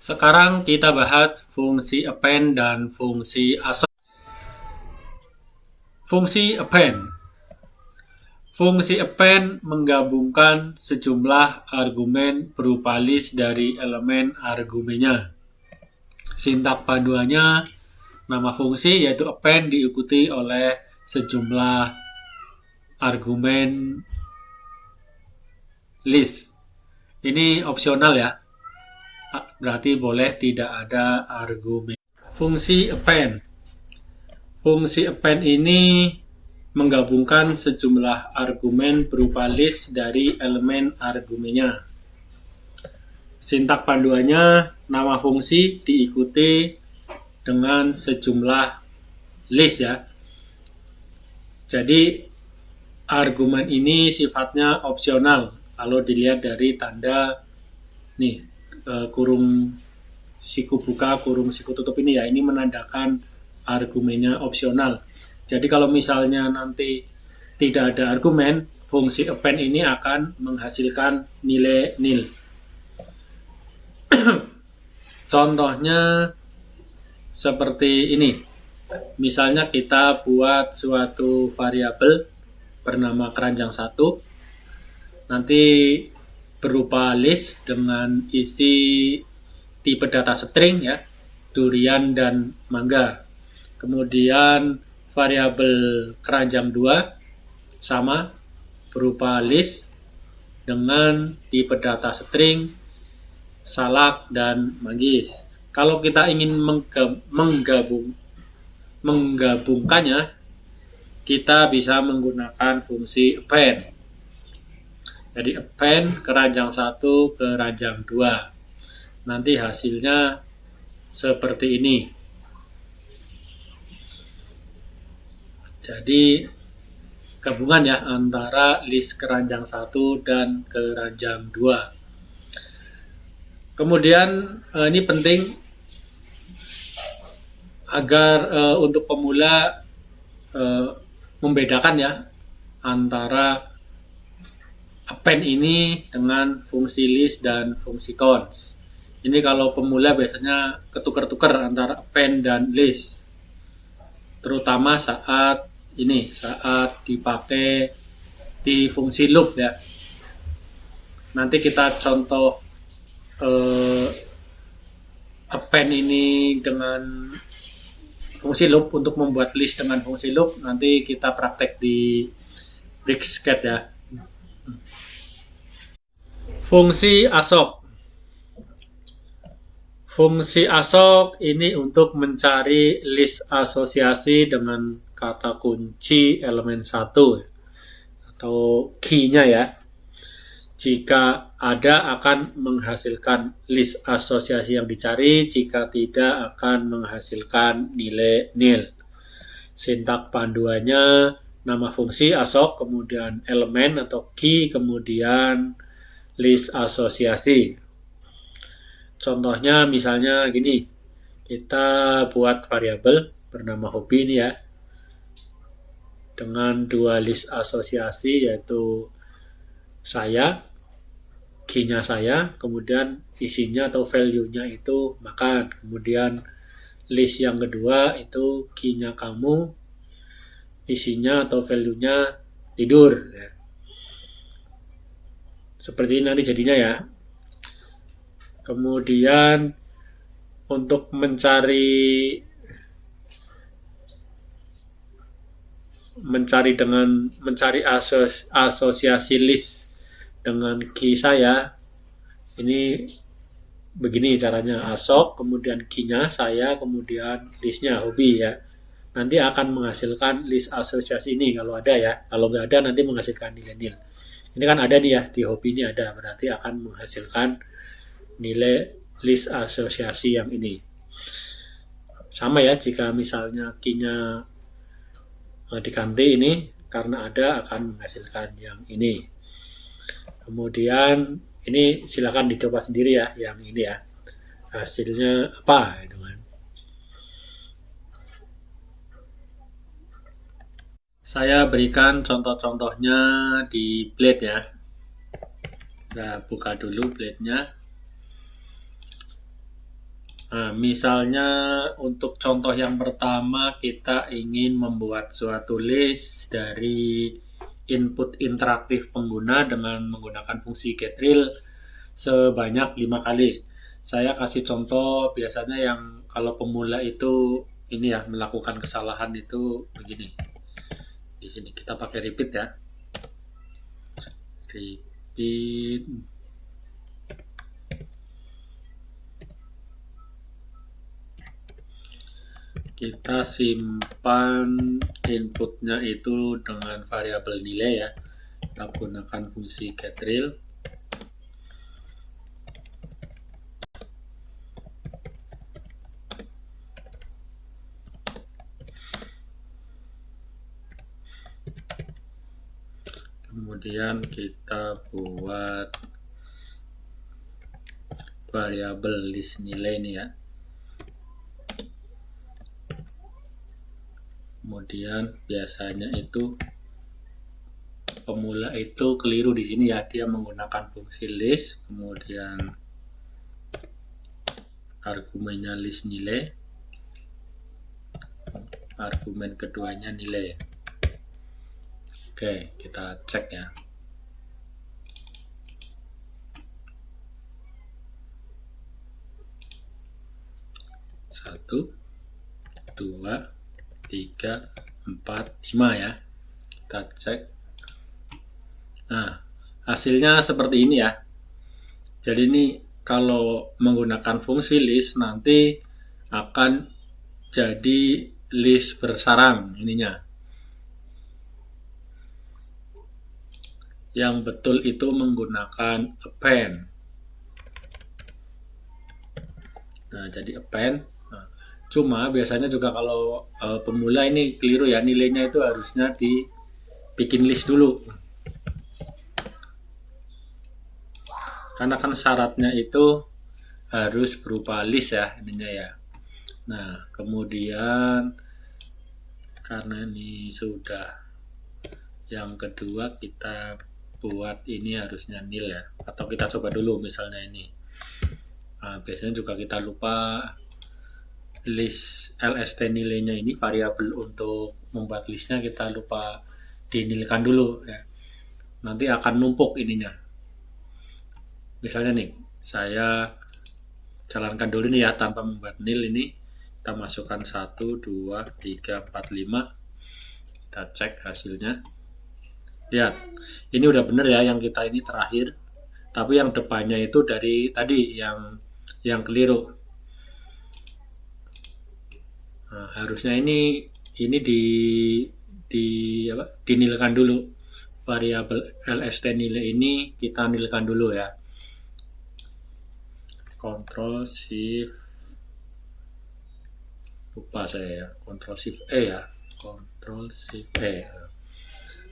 Sekarang kita bahas fungsi append dan fungsi assoc. Fungsi append. Fungsi append menggabungkan sejumlah argumen berupa list dari elemen argumennya. Sintak panduannya, nama fungsi yaitu append diikuti oleh sejumlah argumen list. Ini opsional ya, berarti boleh tidak ada argumen. Fungsi append. Fungsi append ini menggabungkan sejumlah argumen berupa list dari elemen argumennya. Sintak panduannya, nama fungsi diikuti dengan sejumlah list ya. Jadi argumen ini sifatnya opsional. Kalau dilihat dari tanda nih, kurung siku buka, kurung siku tutup ini ya, ini menandakan argumennya opsional. Jadi kalau misalnya nanti tidak ada argumen, fungsi append ini akan menghasilkan nilai nil. Contohnya seperti ini. Misalnya kita buat suatu variabel bernama keranjang 1, nanti berupa list dengan isi tipe data string ya, durian dan mangga. Kemudian variabel keranjang 2 sama berupa list dengan tipe data string salak dan manggis. Kalau kita ingin menggabungkannya, kita bisa menggunakan fungsi append. Jadi append keranjang 1 ke keranjang 2. Nanti hasilnya seperti ini. Jadi gabungan ya antara list keranjang 1 dan keranjang 2. Kemudian ini penting agar untuk pemula membedakan ya antara append ini dengan fungsi list dan fungsi cons. Ini kalau pemula biasanya ketukar-tukar antara append dan list, terutama saat dipakai di fungsi loop ya. Nanti kita contoh append ini dengan fungsi loop. Untuk membuat list dengan fungsi loop nanti kita praktek di Bricscat ya. Fungsi assoc. Fungsi assoc ini untuk mencari list asosiasi dengan kata kunci elemen 1 atau key-nya ya. Jika ada akan menghasilkan list asosiasi yang dicari, jika tidak akan menghasilkan nilai nil. Sintak panduannya, nama fungsi assoc, kemudian elemen atau key, kemudian list asosiasi. Contohnya misalnya gini, kita buat variabel bernama hobi ini ya, dengan 2 list asosiasi yaitu saya, key-nya saya, kemudian isinya atau value-nya itu makan. Kemudian list yang kedua itu key-nya kamu, isinya atau value-nya tidur ya. Seperti ini nanti jadinya ya. Kemudian untuk mencari asosiasi list dengan key saya, ini begini caranya, assoc, kemudian key-nya saya, kemudian list-nya hobi ya. Nanti akan menghasilkan list asosiasi ini kalau ada ya. Kalau nggak ada nanti menghasilkan nilai nil. Ini kan ada nih ya, di hobi ini ada, berarti akan menghasilkan nilai list asosiasi yang ini. Sama ya, jika misalnya key-nya diganti ini, karena ada akan menghasilkan yang ini. Kemudian ini silakan dicoba sendiri ya, yang ini ya, hasilnya apa gitu kan. Saya berikan contoh-contohnya di Blade ya. Kita buka dulu Blade-nya. Nah, misalnya untuk contoh yang pertama kita ingin membuat suatu list dari input interaktif pengguna dengan menggunakan fungsi getReal sebanyak 5 kali. Saya kasih contoh biasanya yang kalau pemula itu ini ya melakukan kesalahan itu begini. Di sini kita pakai repeat ya. Repeat. Kita simpan inputnya itu dengan variabel nilai ya. Kita gunakan fungsi getReal. Kemudian kita buat variabel list nilai ini ya. Kemudian biasanya itu pemula itu keliru di sini ya, dia menggunakan fungsi list, kemudian argumennya list nilai, argumen keduanya nilai. Oke, kita cek ya. Satu, 2, 3, 4, 5 ya. Kita cek. Nah, hasilnya seperti ini ya. Jadi ini kalau menggunakan fungsi list nanti akan jadi list bersarang ininya. Yang betul itu menggunakan append. Nah, jadi append. Nah, cuma biasanya juga kalau pemula ini keliru ya, nilainya itu harusnya dibikin list dulu. Karena kan syaratnya itu harus berupa list ya ininya ya. Nah, kemudian karena ini sudah yang kedua kita buat ini harusnya nil ya. Atau kita coba dulu misalnya ini. Nah, biasanya juga kita lupa list LST nilainya ini variabel untuk membuat listnya kita lupa dinilkan dulu ya. Nanti akan numpuk ininya. Misalnya nih, saya jalankan dulu nih ya tanpa membuat nil ini. Kita masukkan 1, 2, 3, 4, 5. Kita cek hasilnya. Lihat, ini udah bener ya yang kita ini terakhir. Tapi yang depannya itu dari tadi yang keliru. Nah, harusnya ini dinilkan dulu. Variabel LST nilai ini kita nilkan dulu ya. Ctrl Shift lupa saya ya, Ctrl Shift E ya, Ctrl Shift E.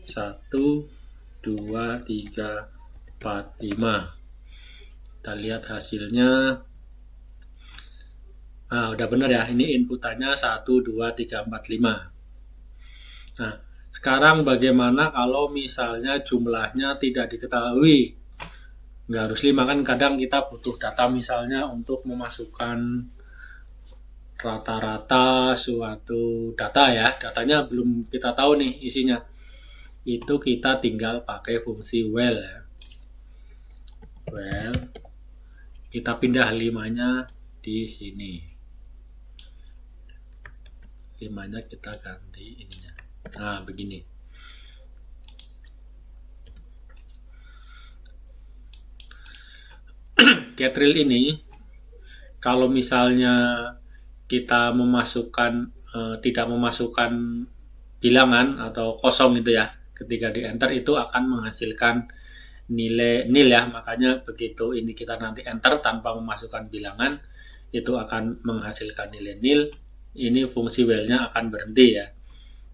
1, 2, 3, 4, 5. Kita lihat hasilnya. Nah, udah benar ya, ini inputannya 1, 2, 3, 4, 5. Nah, sekarang bagaimana kalau misalnya jumlahnya tidak diketahui? Nggak harus 5 kan, kadang kita butuh data misalnya untuk memasukkan rata-rata suatu data ya, datanya belum kita tahu nih isinya. Itu kita tinggal pakai fungsi while ya. While kita pindah 5-nya di sini. 5-nya kita ganti ininya. Nah, begini. getReal ini kalau misalnya kita tidak memasukkan bilangan atau kosong itu ya, ketika di enter itu akan menghasilkan nilai nil ya. Makanya begitu ini kita nanti enter tanpa memasukkan bilangan itu akan menghasilkan nilai nil. Ini fungsi while-nya akan berhenti ya.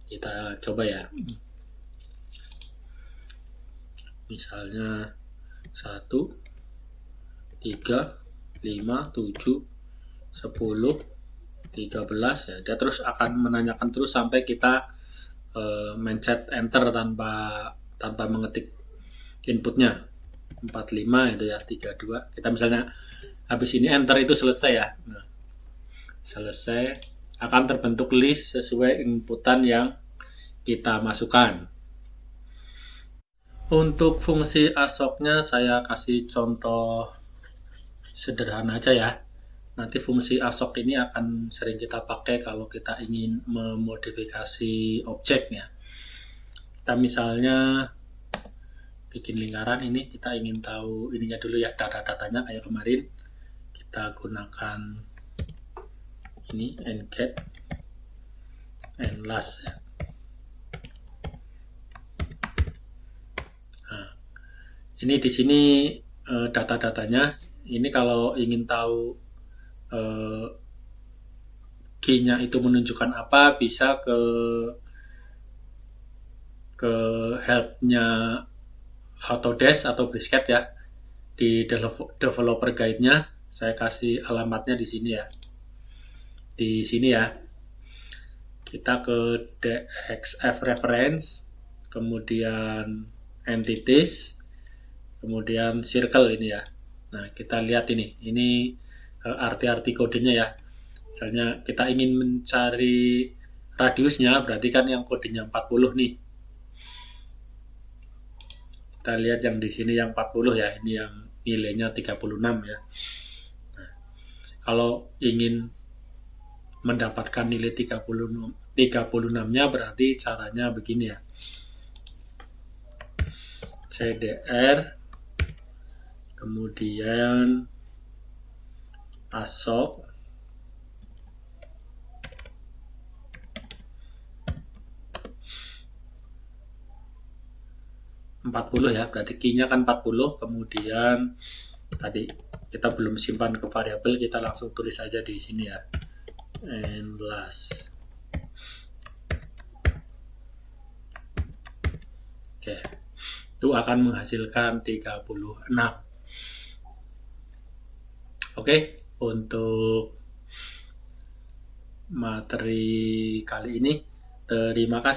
Kita coba ya. Misalnya 1, 3, 5, 7, 10, 13 ya. Dia terus akan menanyakan terus sampai kita mencet enter tanpa mengetik inputnya. 45 itu ya, 32. Kita misalnya habis ini enter itu selesai ya. Nah, Selesai, akan terbentuk list sesuai inputan yang kita masukkan. Untuk fungsi asoknya saya kasih contoh sederhana aja ya. Nanti fungsi asok ini akan sering kita pakai kalau kita ingin memodifikasi objeknya. Kita misalnya bikin lingkaran ini, kita ingin tahu ininya dulu ya, data-datanya kayak kemarin. Kita gunakan ini get and last ya. Nah, ini di sini data-datanya. Ini kalau ingin tahu key-nya itu menunjukkan apa, bisa ke help-nya Autodesk atau Brisket ya. Di developer guide-nya saya kasih alamatnya di sini ya. Di sini ya. Kita ke DXF reference, kemudian entities, kemudian circle ini ya. Nah, kita lihat ini arti-arti kodenya ya. Misalnya kita ingin mencari radiusnya, berarti kan yang kodenya 40 nih. Kita lihat yang di sini yang 40 ya, ini yang nilainya 36 ya. Nah, kalau ingin mendapatkan nilai 36-nya berarti caranya begini ya. CDR kemudian ASOK ya, berarti key-nya kan 40, kemudian tadi kita belum simpan ke variabel, kita langsung tulis aja di sini ya. And last. Oke. Itu akan menghasilkan 36. Oke, untuk materi kali ini terima kasih.